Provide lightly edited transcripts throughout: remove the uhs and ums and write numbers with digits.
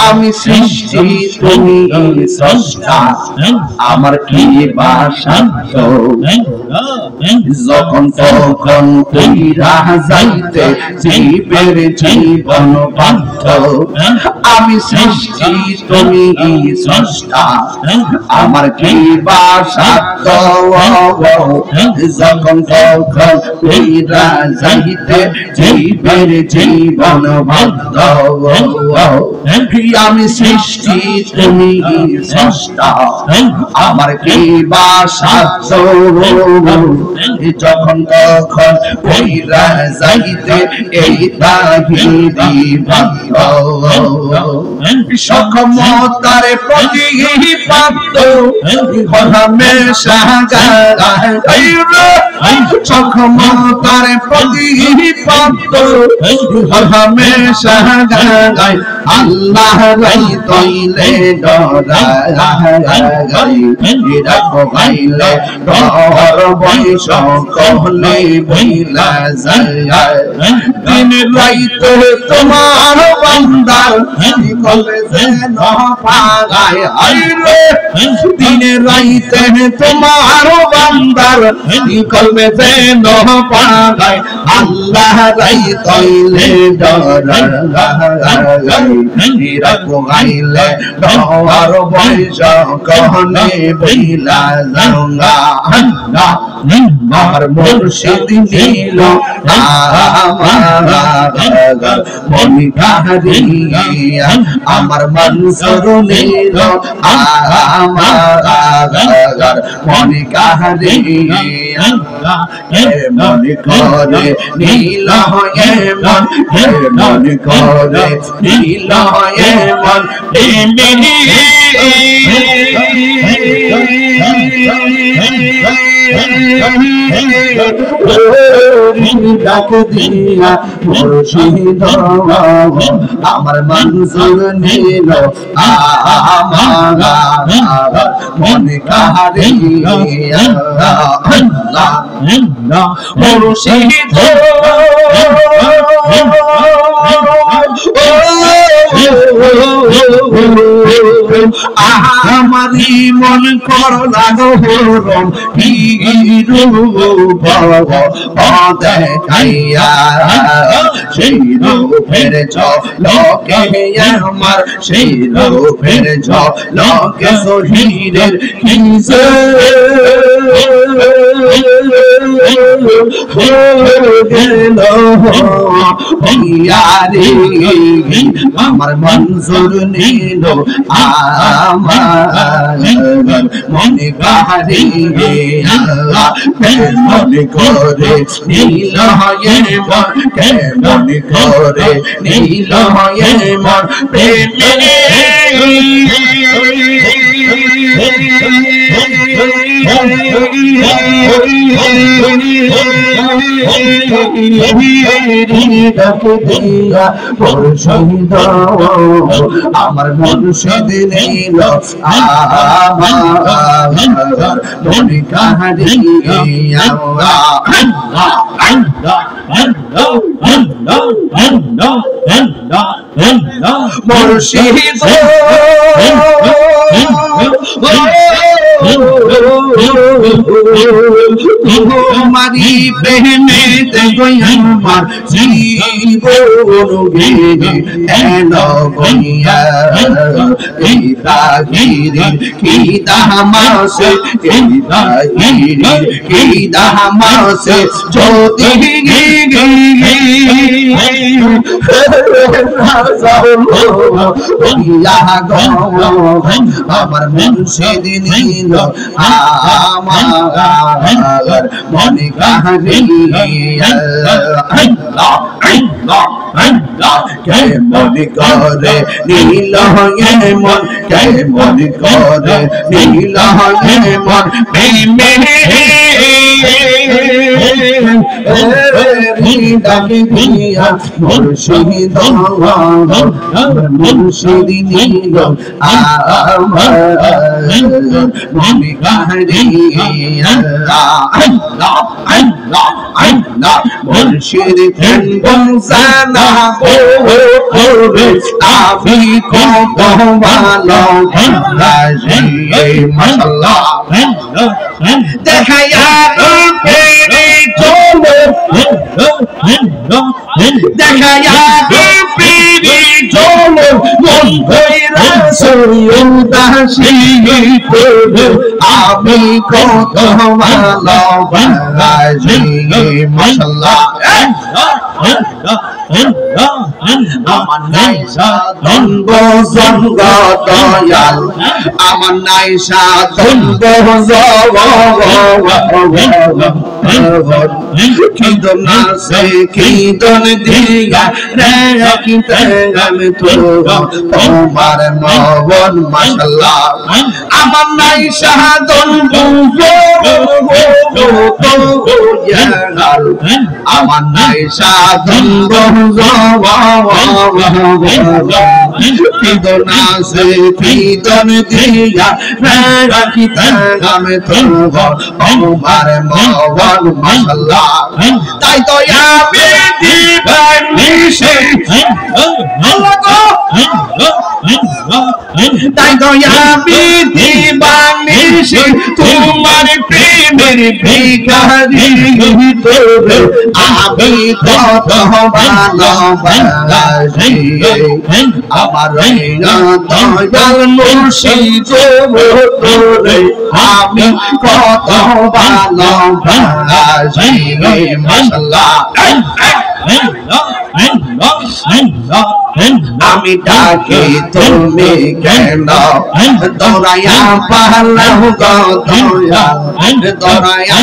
আমি সৃষ্টি তুমি স্রষ্টা আমার কি বাসা যখন তখন কইরা যাইতে জীবের জীবন বাধ্য আমি সৃষ্টি তুমি স্রষ্টা আমার কি বাসা যখন তখন কইরা যাইতে জীবের জীবন বাধ্য আমি সৃষ্টি তুমি স্রষ্টা আমার কি বাসা যখন তখন কইরা যাইতে এই তাহিরি বাধ্য সক্ষমতার প্রতিপাদ্য হমেশা সক্ষমতার প্রতিপাদ্য হমেশা গায় আল্লাহ রাই তইলে ডরাই গাইলে ডর বৈশ কহলে বইলা যায় দিন রাইতে তোমার বান্দার কলে যেন পাগায় আইরে দিন রাইতে তোমার বান্দার কলবে যেন পাগায় আল্লাহ রাই তইলে ডরাই গাইলে ডর বৈশ কহলে বইলা যাওয়া আমার মুর্শিদ নীল মনি কাহারিয়া আমার মনসুর নীল আমার মনি কাহারিয়া মনি করে নীল মন মনি করে নীল মন ডাক দিয়া মুর্শিদ আমার মনসুর নীল আমার মনে কাহারিয়া মুর্শিদ আমারি মন করলা গহরম দেখাইয়া সেই রূপের ঝলকে আমার সেই রূপের ঝলকে শহীদের কিসে গেল ইয়ারি আমার মনসুর নীল আমার মনে কাহারিয়া মনে করে নীল হয়ে মন মনে করে নীল হয়ে মন প্রেমে আমার মুর্শিদ নীল আমার মনে কাহারিয়া মুর্শিদ তোমারি প্রেমে আমার জীবন এলো গইয়া এই তাহিরি কি দামাসে এই তাহিরি কি দামাসে যদি আমার মুর্শিদ নীল আমার মনে কাহারিয়া কে মনে করে নীল হয়ে মন কে মনে করে নীল হয়ে মন ডাকি দিয়া মুর্শিদ মুর্শিদ নিল আমার মনে কাহারি আল্লাহ আল্লাহ আল্লাহ মুর্শিদ জানা আমি কত ভালো মাশাআল্লাহ দেখায়া রূপেরি চলো দেখায়া রূপেরি চলো মন কইরা সৈয়দাসি করো আমি কত ভালো মাশাআল্লাহ আমার নাই সাধন বজঙ্গ দয়াল আমার নাই সাধন কিদন আছে কিদন দিয়া রাখিতে আমি তোমার মন মাশাআল্লাহ আমার নাই সাধন আমার নাই সাধন কিদন আছে কিদন দিয়া রাখিতে আমি তোমার মন মাশাআল্লাহ তাই তো আমি দিবানিশি তাই তো আমি দিবানিশি তোমার প্রেমের ভিখারি তোরে আমি কত ভালোবাসি আমার দয়াল মুর্শিদ তোরে আমি কত ভালোবাসি মাশাআল্লাহ আমি ডাকি তুমি কেন দরায়া পালাও গো দয়াল দরায়া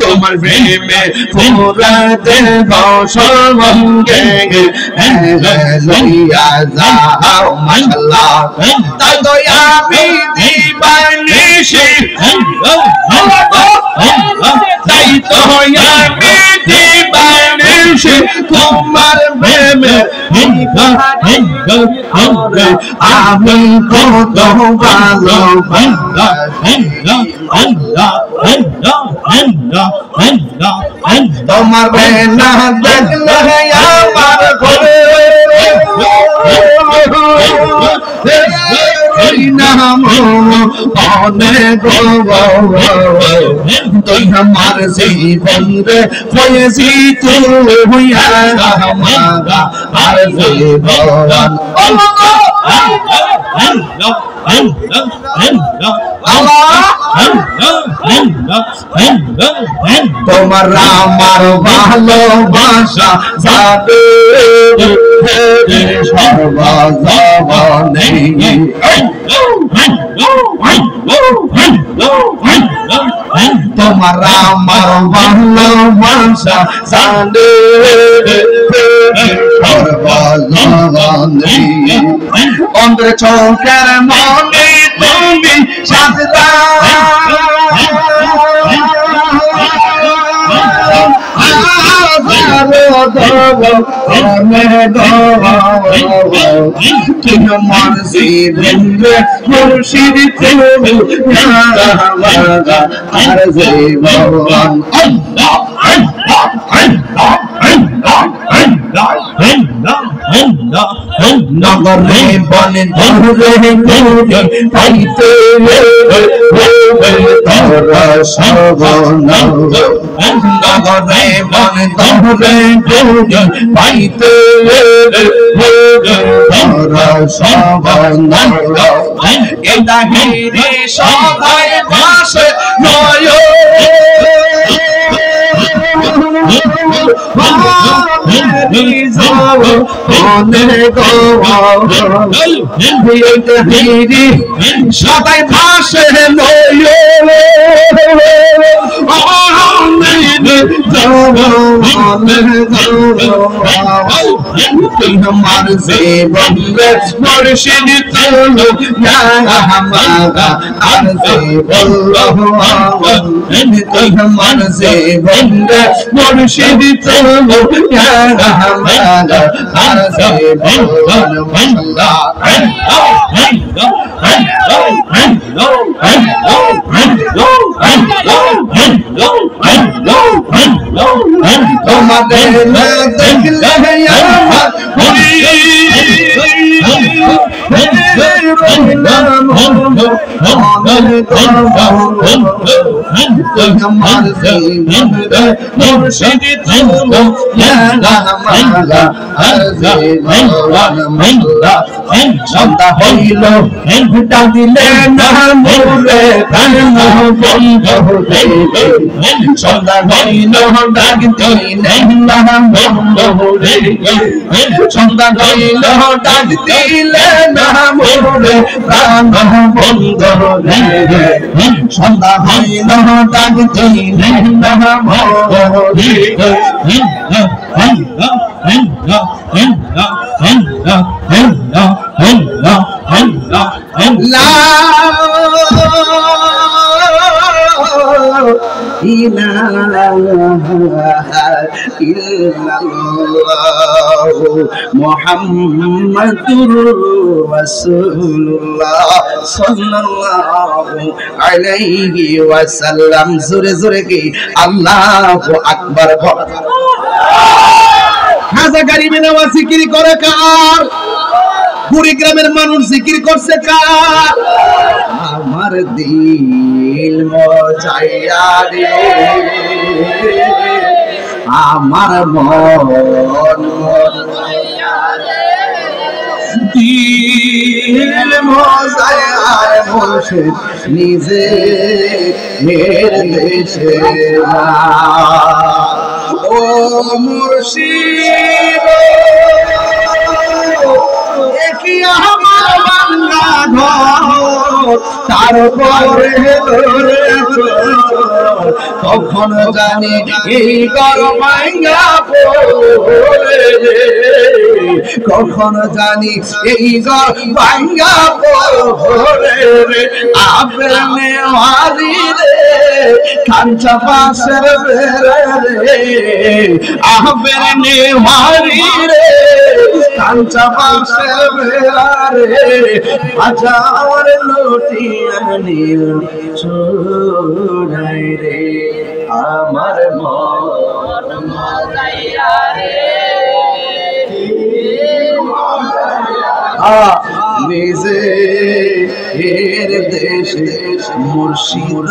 তোমার প্রেমে পুরা দেব সর্বঙ্গে লইয়া যাও মাশাআল্লাহ তাই তো আমি দিবানিশি তাই তো আমি দিবানিশি তোমার প্রেমে আমি কত ভালোবাসি তোমার বেনা দেখলে আমার ঘরে নাম অনেক তুই আমার জীবন রে হয়েছি তুই আর জীবন তোমার আমার ভালোবাসা যাবে সর্বজবনে তোমার আমার ভালোবাসা জানে সর্বজবনে অন্তরে চোখের মনে তুমি সাজদা তোমার জীবনে মুর্শিদ তুমি আর জীবন নগরে বনে ধরে পাইতে তোরা সবন নগরে বনে ধরে পাইতে তোরা সবন এটা হিরে সবাই ভাসে নয় সবাই ভাসে আমার জীবন মুর্শিদ তুলো আর জীবন আমার জীবন মুর্শিদ তুলো আর জীবন মাশাআল্লাহ তোমাদের না দেখলে আমার সন্ধ্যা হইল ডাকিলে না মোরে বন্ধ সন্ধ্যা হইল ডাকিলে না মোরে সন্ধ্যা হইল ডাকিলে না মোরে প্রাণ বন্ধ সন্ধ্যা হইল ডাকিলে না মোরে লা ইলাহা ইল্লাল্লাহ মুহাম্মাদুর রাসূলুল্লাহ সাল্লাল্লাহু আলাইহি ওয়াসাল্লাম জোরে জোরে কি আল্লাহু আকবার খাজা গরিবে নওয়াজ জিকির করে কার কুড়িগ্রামের মানুষ জিকির করছে কার আমার দিল মজাইয়া রে আমার মন মজাইয়া রে দিল মজাইয়া মুর্শিদ নিজে মের দেশে ও মুর্শিদ কি আমার বাংলা ঘর তারপরে কখন জানি এই ঘর ভাঙা পড়ে কখন জানি এই ঘর ভাঙা পড়ে আপেল নেওয়ারি রে কাঞ্চা পাশের বেড়ে রে আপেল নেওয়ারি রে কাঞ্চা পাশের বেড়ে বাজার লুটিয়া নীল চোরাই রে আমার মন মজাইয়া রে নিজে এর দেশে মুর্শিদ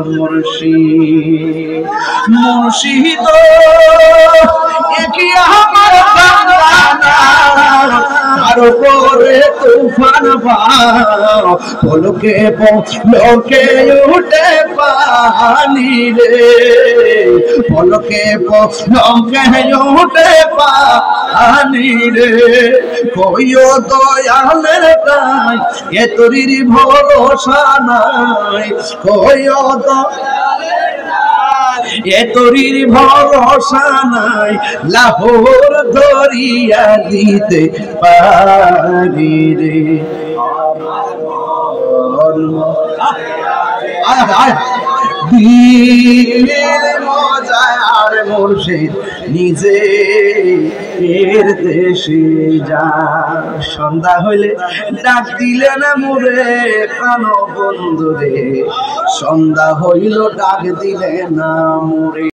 মুর্শিদ মুর্শিদ কি আমার বাংলা তারপরে তুফান পলকে পলকে উঠে পানি রে পলকে পলকে উঠে পানি রে কইও দয়ালের তাই এ তোরির ভরসা নাই কইও দয়ালের এ তোরির ভরসা নাই লাহোর ধরিয়া দিতে পারি রে দিলের মজায় আর মুর্শিদ নিজে এর দেশে যা সন্ধ্যা হইলে ডাক দিলে না মোরে প্রাণ বন্ধু রে সন্ধ্যা হইল ডাক দিলে না মোরে।